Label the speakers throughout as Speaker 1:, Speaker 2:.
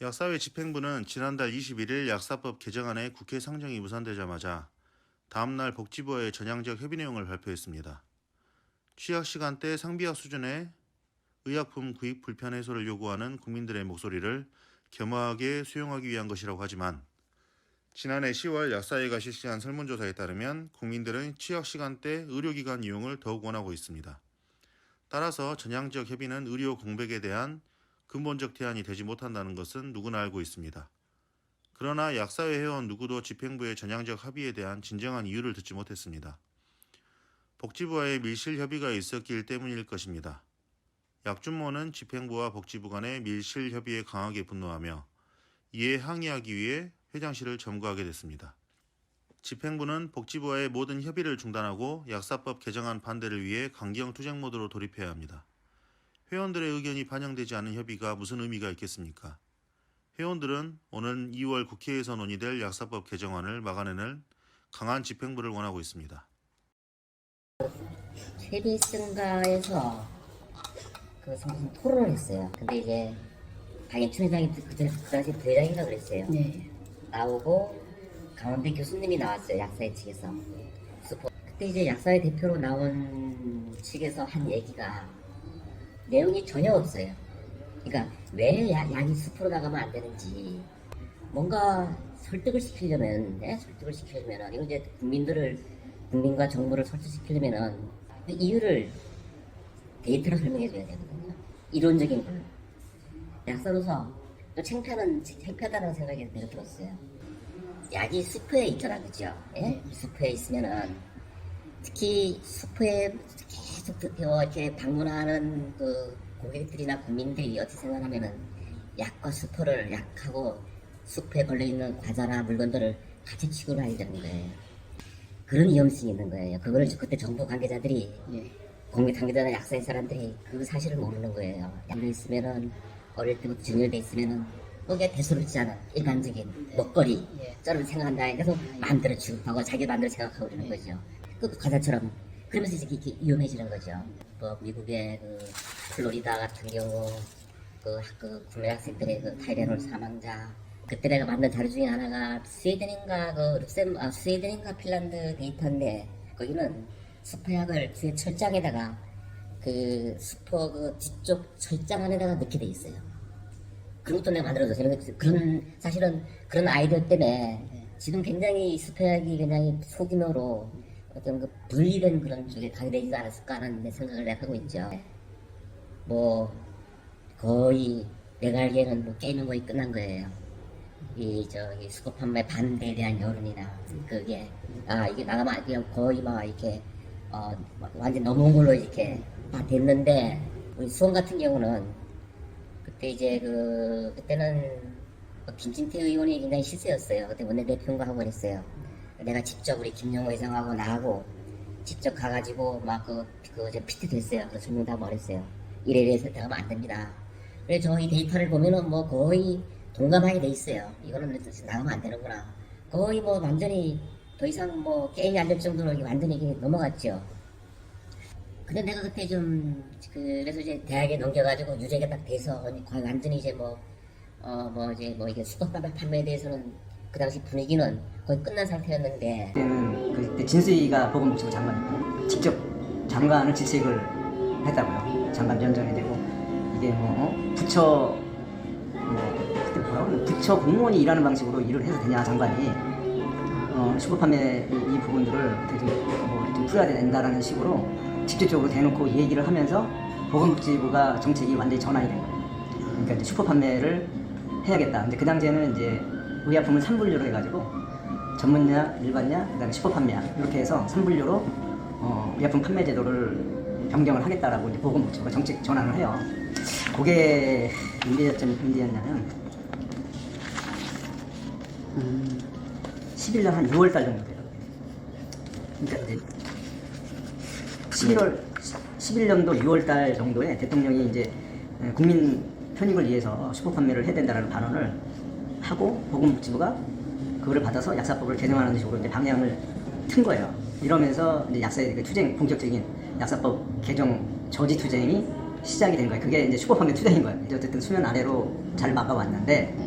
Speaker 1: 약사회 집행부는 지난달 21일 약사법 개정안의 국회 상정이 무산되자마자 다음날 복지부와의 전향적 협의 내용을 발표했습니다. 취약 시간대 상비약 수준의 의약품 구입 불편 해소를 요구하는 국민들의 목소리를 겸허하게 수용하기 위한 것이라고 하지만 지난해 10월 약사회가 실시한 설문조사에 따르면 국민들은 취약 시간대 의료기관 이용을 더욱 원하고 있습니다. 따라서 전향적 협의는 의료 공백에 대한 근본적 대안이 되지 못한다는 것은 누구나 알고 있습니다. 그러나 약사회 회원 누구도 집행부의 전향적 합의에 대한 진정한 이유를 듣지 못했습니다. 복지부와의 밀실 협의가 있었기 때문일 것입니다. 약준모는 집행부와 복지부 간의 밀실 협의에 강하게 분노하며 이에 항의하기 위해 회장실을 점거하게 됐습니다. 집행부는 복지부와의 모든 협의를 중단하고 약사법 개정안 반대를 위해 강경 투쟁 모드로 돌입해야 합니다. 회원들의 의견이 반영되지 않은 협의가 무슨 의미가 있겠습니까? 회원들은 오는 2월 국회에서 논의될 약사법 개정안을 막아내는 강한 집행부를 원하고 있습니다.
Speaker 2: KBS인가에서 무슨 토론을 했어요. 근데 이제 박인춘 회장이 그 당시 부회장인가 그랬어요.
Speaker 3: 네.
Speaker 2: 나오고 강원대 교수님이 나왔어요. 약사회 측에서. 그때 이제 약사회 대표로 나온 측에서 한 얘기가 내용이 전혀 없어요. 그러니까 왜 약이 숲으로 나가면 안 되는지 뭔가 설득을 시키려면 이건 이제 국민과 정부를 설득시키려면은 그 이유를 데이터로 설명해 줘야 되거든요. 이론적인 걸. 약사로서 또 창피하다는 생각이 내가 들었어요. 약이 숲에 있잖아, 그죠? 예? 숲에 있으면은 특히 숲에 계속 이렇게 방문하는 그 고객들이나 국민들이 어떻게 생각하면은 약하고 숲에 걸려있는 과자나 물건들을 같이 취급을 하게 되는 거예요. 그런 위험성이 있는 거예요. 그거를 그때 정부 관계자들이, 공익 관계자나 약사의 사람들이 그 사실을 모르는 거예요. 약을 있으면은, 어릴 때부터 정렬돼 있으면은, 그게 대수롭지 않은 일반적인 먹거리, 저런 생각한다. 그래서 마음대로 취급하고 자기 마음대로 생각하고 그러는 거죠. 그 과자처럼. 그러면서 이렇게 위험해지는 거죠. 뭐 미국의 그 플로리다 같은 경우 그 국내 학생들의 그 타이레놀 사망자, 그때 내가 만든 자료 중에 하나가 스웨덴인가 핀란드 데이터인데, 거기는 수포약을 그 철장에다가 그 수포 그 뒤쪽 철장 안에다가 넣게 돼 있어요. 그런 것도 내가 만들어줬어요. 사실은 그런 아이디어 때문에 지금 굉장히 수포약이 굉장히 소규모로 어떤 그 분리된 그런 쪽에 가게 되지 않았을까 하는 생각을 내가 하고 있죠. 뭐 거의 내가 알기에는 뭐 게임은 거의 끝난 거예요. 이 수거 판매 반대에 대한 여론이나 이게 나가면 그냥 거의 막 이렇게 완전 넘어온 걸로 이렇게 다 됐는데, 우리 수원 같은 경우는 그때 이제 그때는 김진태 의원이 굉장히 실세였어요. 그때 원내대표인가 하고 그랬어요. 내가 직접 우리 김영호 회장하고 나하고 직접 가가지고 막 PT 됐어요. 그래서 설명 다 말했어요. 이래 선택하면 안 됩니다. 그래서 저희 데이터를 보면은 뭐 거의 동감하게 돼 있어요. 이거는 나가면 안 되는구나. 거의 뭐 완전히 더 이상 뭐 게임이 안 될 정도로 완전히 이게 넘어갔죠. 근데 내가 그때 그래서 이제 대학에 넘겨가지고 유죄가 딱 돼서 거의 완전히 이제 이게 수도파발 판매에 대해서는 그 당시 분위기는 거의 끝난 상태였는데,
Speaker 3: 그때 진수희가 보건복지부 장관 직접 장관을 질책을 했다고요. 장관 면전에 대고 이게 부처 그때 뭐라고 그러나 부처 공무원이 일하는 방식으로 일을 해도 되냐, 장관이 슈퍼 판매 이 부분들을 어떻게 좀 풀어야 된다라는 식으로 직접적으로 대놓고 얘기를 하면서 보건복지부가 정책이 완전히 전환이 된 거예요. 그러니까 이제 슈퍼 판매를 해야겠다. 근데 그 당시에는 이제 의약품을 3분류로 해가지고 전문약, 일반약, 그다음에 슈퍼 판매약 이렇게 해서 3분류로 의약품 판매 제도를 변경을 하겠다라고 이제 보건복지부가 정책 전환을 해요. 그게 문제였냐면 11년 한 6월 달 정도 돼요. 그러니까 이제 11년도 6월 달 정도에 대통령이 이제 국민 편익을 위해서 슈퍼 판매를 해야 된다라는 발언을 하고, 보건복지부가 그거를 받아서 약사법을 개정하는 식으로 이제 방향을 튼 거예요. 이러면서 이제 약사의 투쟁, 본격적인 약사법 개정 저지 투쟁이 시작이 된 거예요. 그게 이제 슈퍼 판매 투쟁인 거예요. 이제 어쨌든 수면 아래로 잘 막아왔는데,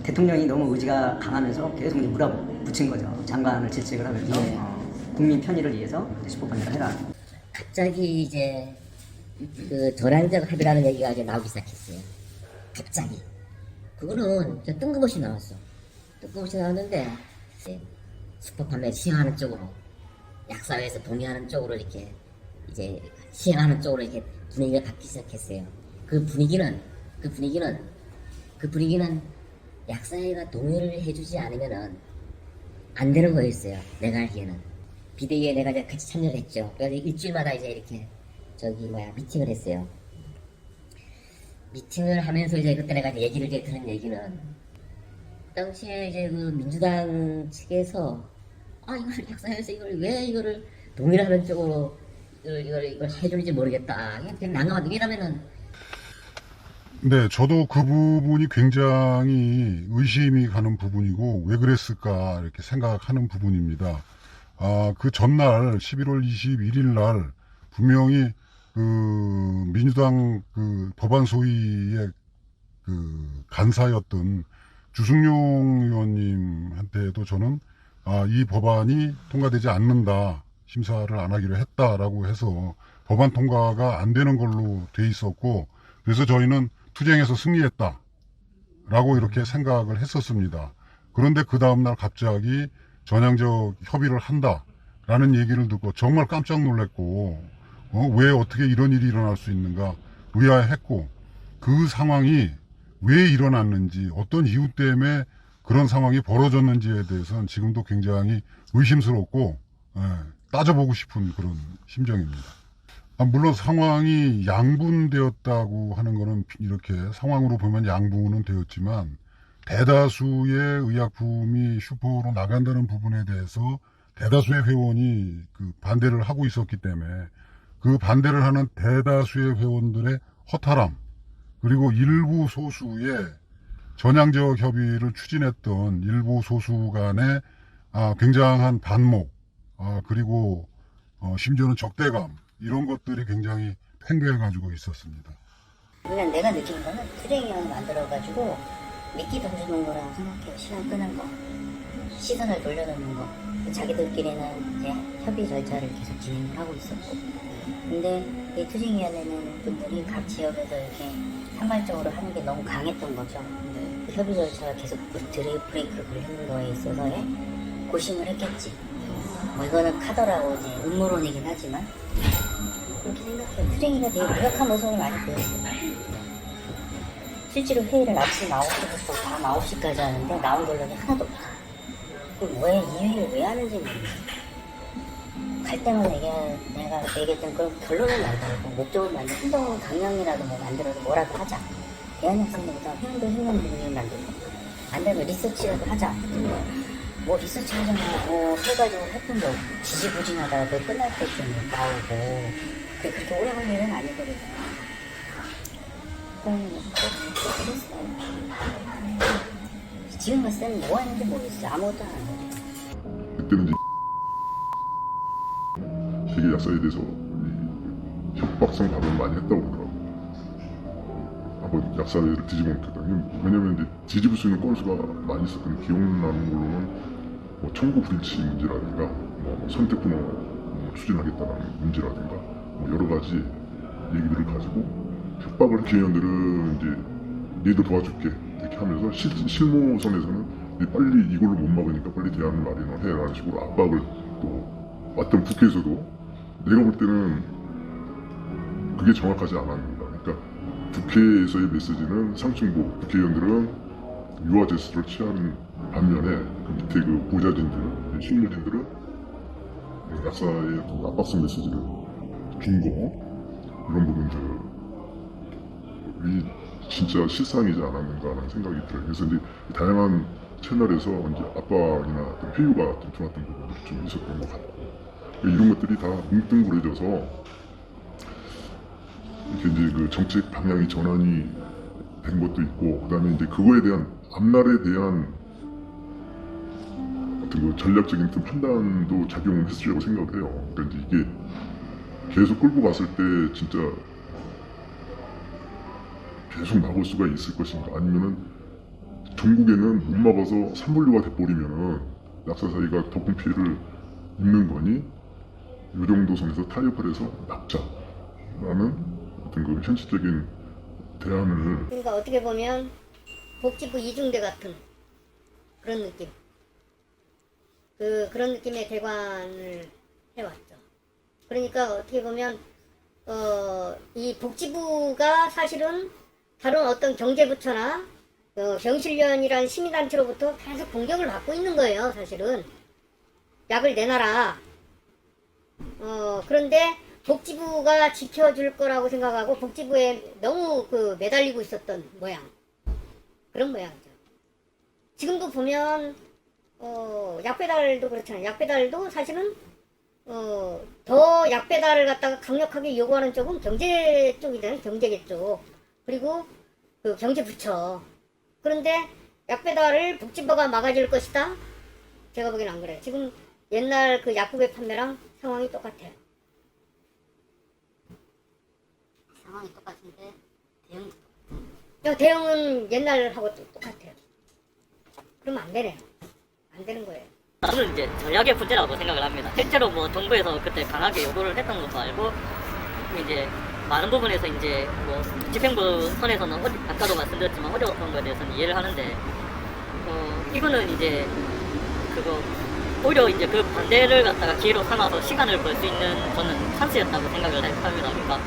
Speaker 3: 대통령이 너무 의지가 강하면서 계속 이제 물어붙인 거죠. 장관을 질책을 하면서
Speaker 2: 네.
Speaker 3: 국민 편의를 위해서 슈퍼펀드를 해라.
Speaker 2: 갑자기 이제 그 전환적 합의라는 얘기가 이제 나오기 시작했어요. 갑자기. 그거는 저 뜬금없이 나왔어. 뜬금없이 나왔는데 슈퍼 판매 시행하는 쪽으로 약사회에서 동의하는 쪽으로 이렇게 이제 시행하는 쪽으로 이렇게 분위기가 바뀌기 시작했어요. 그 분위기는 약사회가 동의를 해주지 않으면은 안 되는 거였어요. 내가 알기에는. 비대위에 내가 이제 같이 참여를 했죠. 그래서 일주일마다 이제 이렇게 미팅을 했어요. 미팅을 하면서 이제 그때 내가 이제 얘기를 이제 들은 얘기는 당시에 이제 그 민주당 측에서 이걸 약사회에서 이거를 동의를 하는 쪽으로 이걸 해줄지 모르겠다. 그냥 난감하다. 왜냐면은
Speaker 4: 네, 저도 그 부분이 굉장히 의심이 가는 부분이고 왜 그랬을까 이렇게 생각하는 부분입니다. 그 전날 11월 21일 날 분명히 그 민주당 그 법안 소위의 그 간사였던 주승용 의원님한테도 저는 이 법안이 통과되지 않는다, 심사를 안 하기로 했다라고 해서 법안 통과가 안 되는 걸로 돼 있었고, 그래서 저희는 투쟁에서 승리했다 라고 이렇게 생각을 했었습니다. 그런데 그 다음날 갑자기 전향적 협의를 한다 라는 얘기를 듣고 정말 깜짝 놀랐고, 왜 어떻게 이런 일이 일어날 수 있는가 의아했고, 그 상황이 왜 일어났는지, 어떤 이유 때문에 그런 상황이 벌어졌는지에 대해서는 지금도 굉장히 의심스럽고 따져보고 싶은 그런 심정입니다. 물론 상황이 양분되었다고 하는 거는 이렇게 상황으로 보면 양분은 되었지만 대다수의 의약품이 슈퍼로 나간다는 부분에 대해서 대다수의 회원이 그 반대를 하고 있었기 때문에 그 반대를 하는 대다수의 회원들의 허탈함, 그리고 일부 소수의 전향적 협의를 추진했던 일부 소수 간의 굉장한 반목, 그리고 심지어는 적대감, 이런 것들이 굉장히 팽배해가지고 있었습니다.
Speaker 2: 그냥 내가 느낀 거는 투쟁위원회 만들어가지고 미끼 던져놓은 거라고 생각해요. 시간 끄는 거, 시선을 돌려놓는 거. 자기들끼리는 이제 협의 절차를 계속 진행을 하고 있었고, 근데 이 투쟁위원회는 분들이 각 지역에서 이렇게 산발적으로 하는 게 너무 강했던 거죠. 그 협의 절차가 계속 드레이브레이크를 걸리는 거에 있어서의 고심을 했겠지. 이거는 카더라고 이제 음모론이긴 하지만 그렇게 생각해요. 투쟁이가 되게 무력한 모습을 많이 보였어요. 실제로 회의를 아침 9시부터 밤 9시까지 하는데 나온 결론이 하나도 없어. 왜 이 회의를 왜 하는지 모르겠어요. 갈 때마다 내가 얘기했던 그런 결론을 만들고 목적을 만들고 행동 강령이라도 만들어서 뭐라도 하자. 대한학생들보다 회원들 행동을 만들고 안 되면 리서치라도 하자. 리서치 하자고 해가지고 했던 거 지지부진하다가 그 끝날 때쯤 나오고 그렇게 오래 걸리는 일은 아니거든요. 그렇게 했어요. 지금 봤을 때는 뭐 하는지 모르겠어요. 아무것도 안 하고.
Speaker 5: 그때는 이제 세계 약사에 대해서 협박성 발언을 많이 했다고 그러더라고요. 한번 약사회를 뒤집어 놓겠다. 왜냐면 이제 뒤집을 수 있는 건수가 많이 있었거든요. 기억나는 걸로는 청구 불일치 문제라든가 선택분호 추진하겠다는 문제라든가 여러 가지 얘기들을 가지고 협박을 기회원들은 이제 니도 도와줄게 이렇게 하면서 실무선에서는 빨리 이걸로 못 막으니까 빨리 대안을 마련을 해라는 식으로 압박을 또 왔던 국회에서도 내가 볼 때는 그게 정확하지 않았습니다. 그러니까 국회에서의 메시지는 상층부 국회의원들은 유화 제스처를 취하는 반면에 그 밑에 그 보좌진들, 실무진들은 약사의 압박성 메시지를 준 거, 이런 부분들이 진짜 실상이지 않았는가 하는 생각이 들어요. 그래서 이제 다양한 채널에서 이제 압박이나 어떤 회유가 좀 들어왔던 부분들이 좀 있었던 것 같고, 이런 것들이 다 뭉뚱그려져서 이렇게 이제 그 정책 방향이 전환이 된 것도 있고, 그 다음에 이제 그거에 대한 앞날에 대한 어떤 그 전략적인 판단도 작용을 했으리라고 생각을 해요. 그러니까 이제 이게 계속 끌고 갔을 때 진짜 계속 나올 수가 있을 것인가, 아니면은 전국에는 못 막아서 산불류가 돼버리면은 약사사이가 더 큰 피해를 입는 거니 이 정도 선에서 타협을 해서 막자라는 어떤 그 현실적인 대안을
Speaker 6: 그러니까 어떻게 보면 복지부 이중대 같은 그런 느낌. 그런 느낌의 대관을 해왔죠. 그러니까 어떻게 보면 이 복지부가 사실은 다른 어떤 경제부처나 병실련이라는 시민단체로부터 계속 공격을 받고 있는 거예요. 사실은 약을 내놔라. 그런데 복지부가 지켜줄 거라고 생각하고 복지부에 너무 매달리고 있었던 모양. 그런 모양이죠. 지금도 보면 약배달도 그렇잖아요. 약배달도 사실은 더 약배달을 갖다가 강력하게 요구하는 쪽은 경제 쪽이잖아요. 경제계 쪽. 그리고 그 경제부처. 그런데 약배달을 복지부가 막아줄 것이다? 제가 보기엔 안 그래요. 지금 옛날 그 약국의 판매랑 상황이 똑같아요.
Speaker 2: 상황이 똑같은데 대응도
Speaker 6: 대응은 옛날하고 똑같아요. 그러면 안 되네요. 안 되는 거예요.
Speaker 7: 저는 이제 전략의 문제라고 생각을 합니다. 실제로 뭐 정부에서 그때 강하게 요구를 했던 것도 알고 이제 많은 부분에서 이제 뭐 집행부 선에서는 아까도 말씀드렸지만 어려웠던 거에 대해서는 이해를 하는데 이거는 이제 그거 오히려 이제 그 반대를 갖다가 기회로 삼아서 시간을 벌 수 있는 저는 찬스였다고 생각을 합니다. 그러니까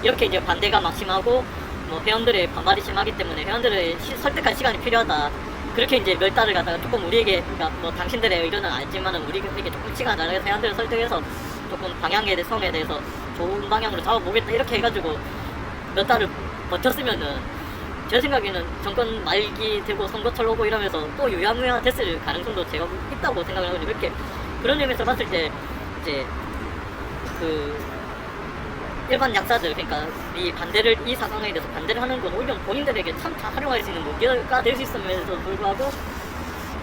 Speaker 7: 이렇게 이제 반대가 막 심하고 뭐 회원들의 반발이 심하기 때문에 회원들을 설득할 시간이 필요하다. 그렇게 이제 몇 달을 갖다가 조금 우리에게, 그러니까 뭐 당신들의 의견은 알지만은 우리에게 조금 시간 달라서 회원들을 설득해서 조금 방향에 대해서 섬에 대해서 좋은 방향으로 잡아보겠다 이렇게 해가지고 몇 달을 버텼으면은 제 생각에는 정권 말기 되고 선거철 오고 이러면서 또 유야무야 됐을 가능성도 제가 있다고 생각을 하거든요. 이렇게 그런 의미에서 봤을 때 이제 그 일반 약사들, 그러니까 이 상황에 대해서 반대를 하는 건 오히려 본인들에게 참 활용할 수 있는 무기가 될 수 있음에도 불구하고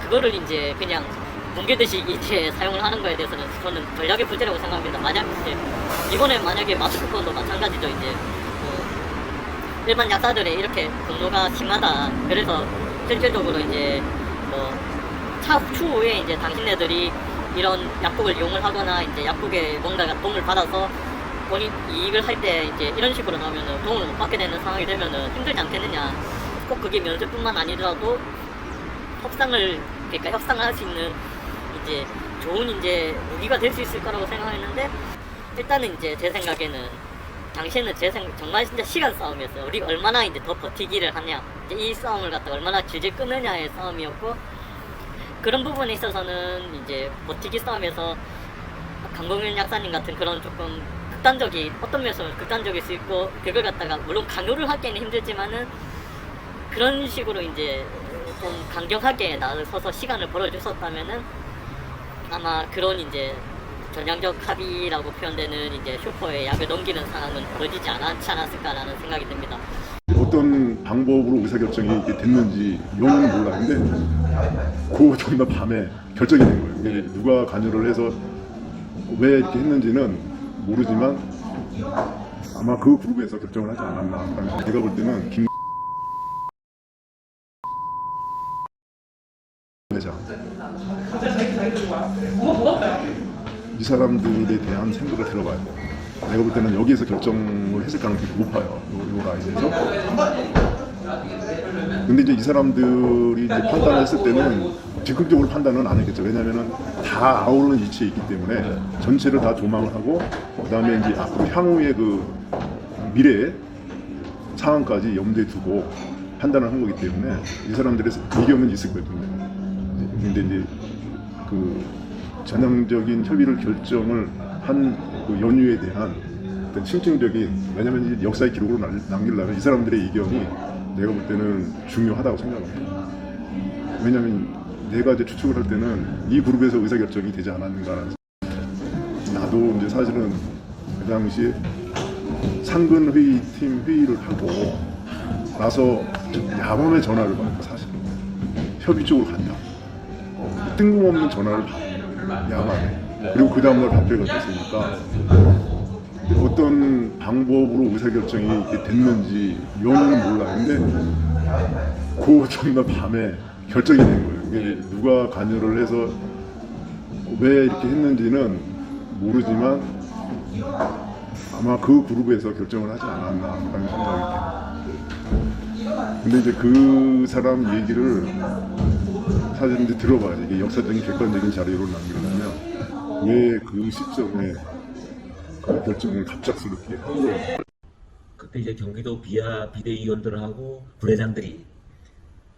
Speaker 7: 그거를 이제 그냥 뭉개듯이 이제 사용을 하는 거에 대해서는 저는 전략의 문제라고 생각합니다. 만약 이제 이번에 만약에 마스크건도 마찬가지죠. 이제 일반 약사들의 이렇게 공로가 심하다. 그래서 실질적으로 이제 뭐 추후에 이제 당신네들이 이런 약국을 이용을 하거나 이제 약국에 뭔가 도움을 받아서 본인 이익을 할 때 이제 이런 식으로 나오면은 도움을 못 받게 되는 상황이 되면은 힘들지 않겠느냐. 꼭 그게 면접뿐만 아니더라도 협상을 할 수 있는 이제 좋은 이제 무기가 될 수 있을 거라고 생각했는데 일단은 이제 제 생각에는 당시에는 정말 진짜 시간 싸움이었어요. 우리가 얼마나 이제 더 버티기를 하냐, 이제 이 싸움을 갖다 얼마나 질질 끄느냐의 싸움이었고 그런 부분에 있어서는 이제 버티기 싸움에서 강동윤 약사님 같은 그런 조금 어떤 면에서는 극단적일 수 있고 그걸 갖다가 물론 강요를 하기에는 힘들지만은 그런 식으로 이제 좀 강경하게 나서서 시간을 벌어줬었다면은 아마 그런 이제 전향적 합의라고 표현되는 이제 슈퍼에 약을 넘기는 상황은 벌어지지 않지 않았을까라는 생각이 듭니다.
Speaker 5: 어떤 방법으로 의사결정이 이렇게 됐는지 이거는 몰라. 근데 그 전날 밤에 결정이 된 거예요. 이게 누가 관여를 해서 왜 이렇게 했는지는 모르지만 아마 그 그룹에서 결정을 하지 않았나. 제가 볼 때는 김 회장 이 사람들에 대한 생각을 들어봐야 돼요. 내가 볼 때는 여기에서 결정을 했을 가능성이 높아요. 요 라인에서. 근데 이제 이 사람들이 이제 판단을 했을 때는 적극적으로 판단은 안 했겠죠. 왜냐면은 다 아우르는 위치에 있기 때문에 전체를 다 조망을 하고 그다음에 이제 앞으로 향후의 그 미래의 상황까지 염두에 두고 판단을 한 거기 때문에 이 사람들의 의견은 있을 거예요. 근데 이제 그 전향적인 협의를 결정을 한 그 연유에 대한 어떤 심층적인, 왜냐면 이제 역사의 기록으로 남기려면 이 사람들의 의견이 내가 볼 때는 중요하다고 생각합니다. 왜냐면 내가 이제 추측을 할 때는 이 그룹에서 의사결정이 되지 않았는가라는. 나도 이제 사실은 그 당시에 상근회의팀 회의를 하고 나서 야밤에 전화를 받고 사실은 협의 쪽으로 간다. 뜬금없는 전화를 받고 야밤에. 그리고 그 다음날 발표가 됐으니까 어떤 방법으로 의사결정이 이렇게 됐는지 이거는 몰라. 근데 그 전날 밤에 결정이 된 거예요. 이게 누가 관여를 해서 왜 이렇게 했는지는 모르지만 아마 그 그룹에서 결정을 하지 않았나 하는 생각이 들어요. 근데 이제 그 사람 얘기를 사실 이제 들어봐야지 이게 역사적인 객관적인 자료를 남기려면 왜 그 시점에 그 결정을 갑작스럽게 한 거예요.
Speaker 8: 그때 이제 경기도 비대위원들하고 부회장들이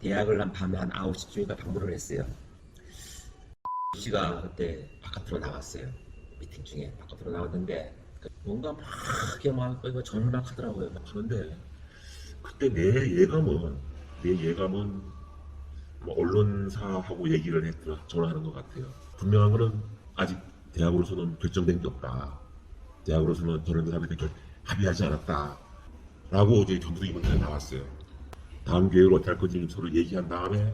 Speaker 8: 대학을 밤 한 9시쯤인가 방문을 했어요. 씨가 그때 바깥으로 나왔어요. 미팅 중에 바깥으로 나왔는데 뭔가 막 이렇게 막 전을 막 하더라고요. 막 하는데 그때 내 예감은 뭐 언론사하고 얘기를 했더라 전화하는 것 같아요. 분명한 거는 아직 대학으로서는 결정된 게 없다. 대학으로서는 저런 사람들이 합의하지 않았다. 라고 이제 경기도 임원들이 나왔어요. 다음 계획을 어떻게 할 건지 서로 얘기한 다음에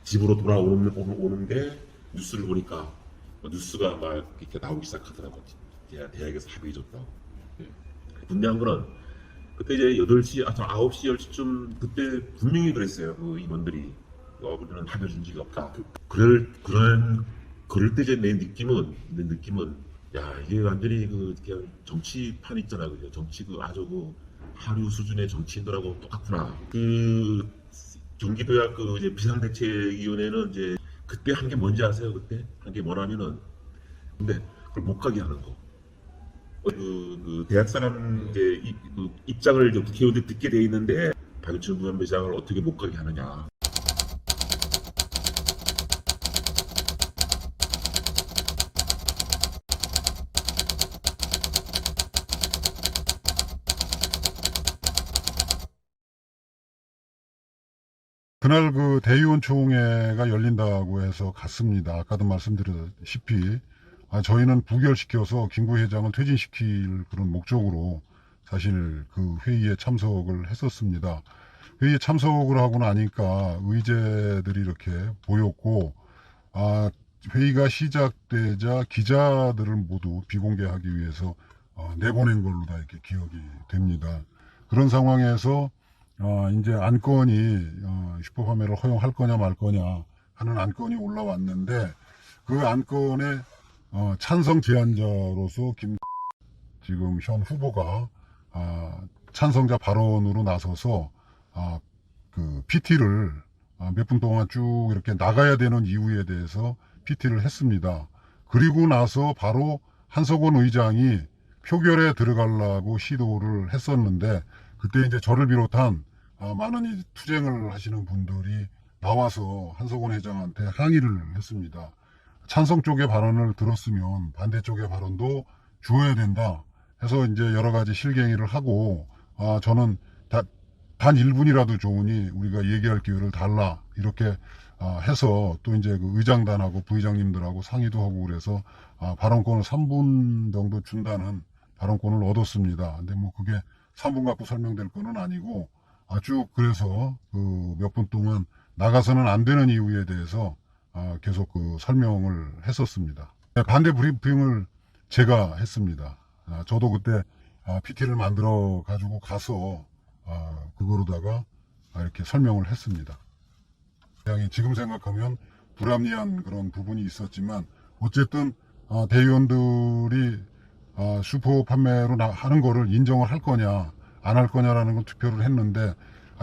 Speaker 8: 집으로 돌아오는데 뉴스를 보니까 뉴스가 막 이렇게 나오기 시작하더라고요. 대학에서 합의해줬다고. 분명한 거는 그때 이제 8시, 9시, 10시쯤 그때 분명히 그랬어요. 그 임원들이 우리는 합의해준 적이 없다. 그럴 때 이제 내 느낌은 야 이게 완전히 그냥 정치판 있잖아, 그죠? 정치 아주 하류 수준의 정치인들하고 똑같구나. 그 경기도약 이제 비상대책위원회는 이제 그때 한 게 뭔지 아세요? 그때 한 게 뭐냐면은 근데 그걸 못 가게 하는 거. 그 대학 사람 이제 입장을 국회의원들이 듣게 돼 있는데 박유천 부산부장을 어떻게 못 가게 하느냐.
Speaker 4: 그날 그 대의원 총회가 열린다고 해서 갔습니다. 아까도 말씀드렸다시피 저희는 부결시켜서 김구 회장을 퇴진시킬 그런 목적으로 사실 그 회의에 참석을 했었습니다. 회의에 참석을 하고 나니까 의제들이 이렇게 보였고 회의가 시작되자 기자들을 모두 비공개하기 위해서 내보낸 걸로 다 이렇게 기억이 됩니다. 그런 상황에서 이제 안건이 슈퍼파매를 허용할 거냐 말 거냐 하는 안건이 올라왔는데 그 안건의 찬성 제안자로서 지금 현 후보가 찬성자 발언으로 나서서 그 PT를 몇 분 동안 쭉 이렇게 나가야 되는 이유에 대해서 PT를 했습니다. 그리고 나서 바로 한석원 의장이 표결에 들어가려고 시도를 했었는데 그때 이제 저를 비롯한 많은 투쟁을 하시는 분들이 나와서 한석원 회장한테 항의를 했습니다. 찬성 쪽의 발언을 들었으면 반대 쪽의 발언도 주어야 된다 해서 이제 여러 가지 실갱이를 하고 저는 단 1분이라도 좋으니 우리가 얘기할 기회를 달라 이렇게 해서 또 이제 그 의장단하고 부의장님들하고 상의도 하고 그래서 발언권을 3분 정도 준다는 발언권을 얻었습니다. 근데 뭐 그게 3분 갖고 설명될 거는 아니고 쭉 그래서 그 몇 분 동안 나가서는 안 되는 이유에 대해서 계속 그 설명을 했었습니다. 반대 브리핑을 제가 했습니다. 저도 그때 PT를 만들어 가지고 가서 그거로다가 이렇게 설명을 했습니다. 지금 생각하면 불합리한 그런 부분이 있었지만 어쨌든 대의원들이 슈퍼 판매로 하는 거를 인정을 할 거냐 안 할 거냐라는 건 투표를 했는데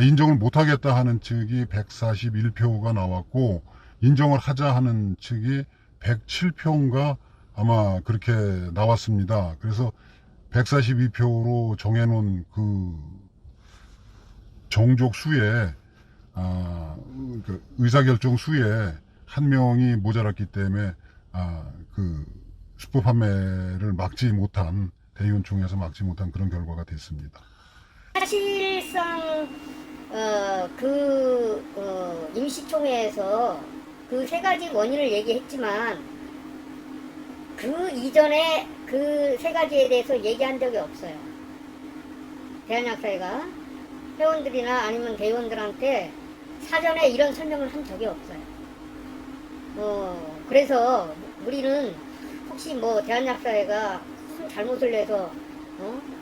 Speaker 4: 인정을 못 하겠다 하는 측이 141표가 나왔고 인정을 하자 하는 측이 107표인가 아마 그렇게 나왔습니다. 그래서 142표로 정해놓은 그 정족 수에 그 의사결정 수에 한 명이 모자랐기 때문에 그 슈퍼 판매를 막지 못한 대의원총회에서 막지 못한 그런 결과가 됐습니다.
Speaker 6: 사실상 임시총회에서 그 3가지 원인을 얘기했지만 그 이전에 그 3가지에 대해서 얘기한 적이 없어요. 대한약사회가 회원들이나 아니면 대의원들한테 사전에 이런 설명을 한 적이 없어요. 그래서 우리는 혹시 뭐 대한약사회가 무슨 잘못을 내서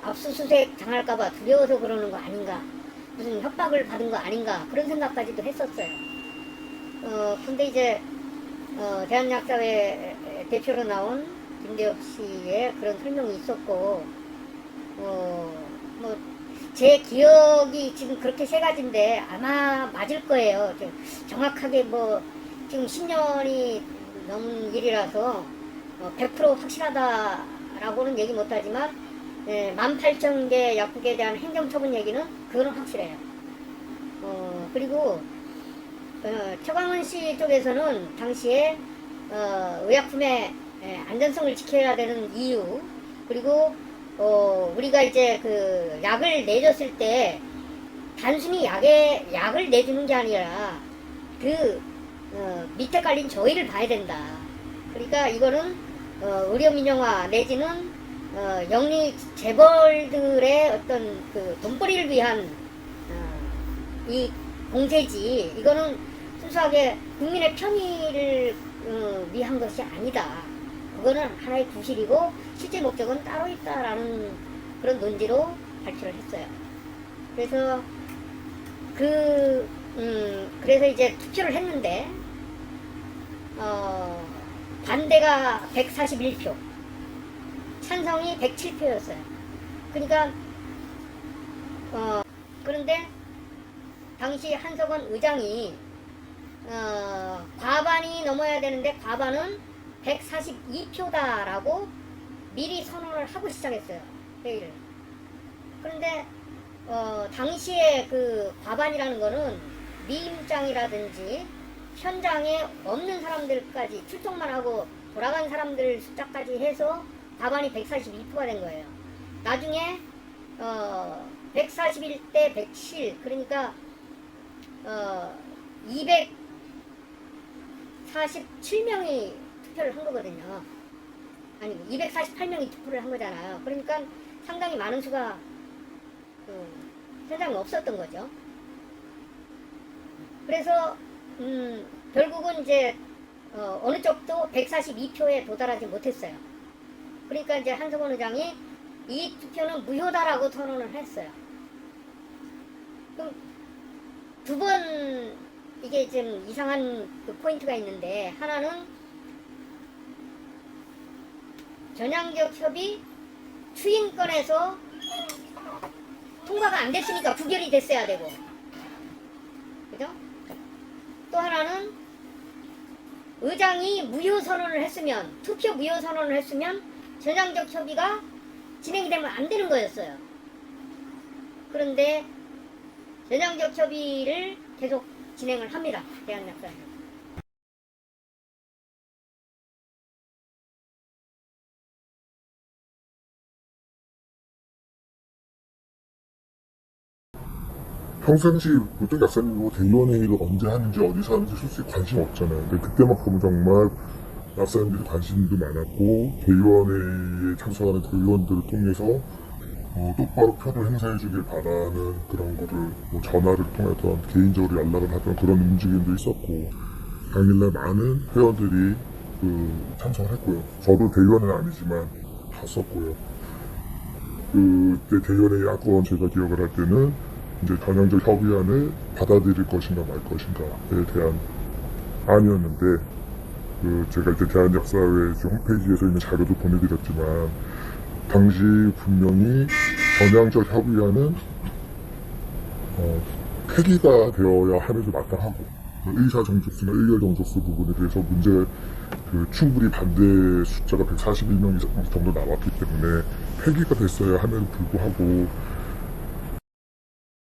Speaker 6: 압수수색 당할까봐 두려워서 그러는 거 아닌가, 무슨 협박을 받은 거 아닌가 그런 생각까지도 했었어요. 근데 이제 대한약사회 대표로 나온 김대엽 씨의 그런 설명이 있었고, 뭐 제 기억이 지금 그렇게 세 가지인데 아마 맞을 거예요. 정확하게 뭐 지금 10년이 넘은 일이라서 100% 확실하다라고는 얘기 못하지만 18,000개 약국에 대한 행정처분 얘기는 그거는 확실해요. 그리고 최광훈 씨 쪽에서는 당시에 의약품의 안전성을 지켜야 되는 이유, 그리고 우리가 이제 그 약을 내줬을 때 단순히 약을 내주는 게 아니라 그 밑에 깔린 저희를 봐야 된다. 그러니까 이거는 의료 민영화 내지는 영리 재벌들의 어떤 그 돈벌이를 위한 이 공세지, 이거는 순수하게 국민의 편의를 위한 것이 아니다. 그거는 하나의 구실이고 실제 목적은 따로 있다라는 그런 논지로 발표를 했어요. 그래서 그래서 이제 투표를 했는데 반대가 141표, 찬성이 107표였어요. 그러니까 그런데 당시 한석원 의장이 과반이 넘어야 되는데 과반은 142표다라고 미리 선언을 하고 시작했어요, 회의를. 그런데 당시에 그 과반이라는 거는 미임장이라든지 현장에 없는 사람들까지 출동만 하고 돌아간 사람들 숫자까지 해서 과반이 142표가 된 거예요. 나중에 141대 107, 그러니까 247명이 투표를 한 거거든요. 아니 248명이 투표를 한 거잖아요. 그러니까 상당히 많은 수가 현장에 없었던 거죠. 그래서 결국은 이제 어느 쪽도 142표에 도달하지 못했어요. 그러니까 이제 한석원 의장이 이 투표는 무효다라고 선언을 했어요. 그럼 두 번 이게 좀 이상한 그 포인트가 있는데, 하나는 전향적 협의 추인권에서 통과가 안 됐으니까 부결이 됐어야 되고, 그죠? 또 하나는 의장이 무효 선언을 했으면, 투표 무효 선언을 했으면 전향적 협의가 진행이 되면 안 되는 거였어요. 그런데 전향적 협의를 계속 진행을 합니다, 대한약사회.
Speaker 5: 평상시 보통 약사님 뭐 대의원회의를 언제 하는지 어디서 하는지 솔직히 관심 없잖아요. 근데 그때만큼은 정말 약사님들이 관심도 많았고, 대의원회의에 참석하는 대의원들을 통해서 똑바로 표를 행사해주길 바라는 그런 거를 뭐 전화를 통해서 개인적으로 연락을 하던 그런 움직임도 있었고, 당일날 많은 회원들이 참석을 했고요. 저도 대의원은 아니지만 갔었고요. 그때 대의원회의 안건 제가 기억을 할 때는 이제 전향적 협의안을 받아들일 것인가 말 것인가에 대한 안이었는데, 제가 이제 대한약사회 홈페이지에서 있는 자료도 보내드렸지만, 당시 분명히 전향적 협의안은 폐기가 되어야 함에도 마땅하고, 의사 정족수나 의결 정족수 부분에 대해서 충분히 반대 숫자가 141명 정도 나왔기 때문에 폐기가 됐어야 함에도 불구하고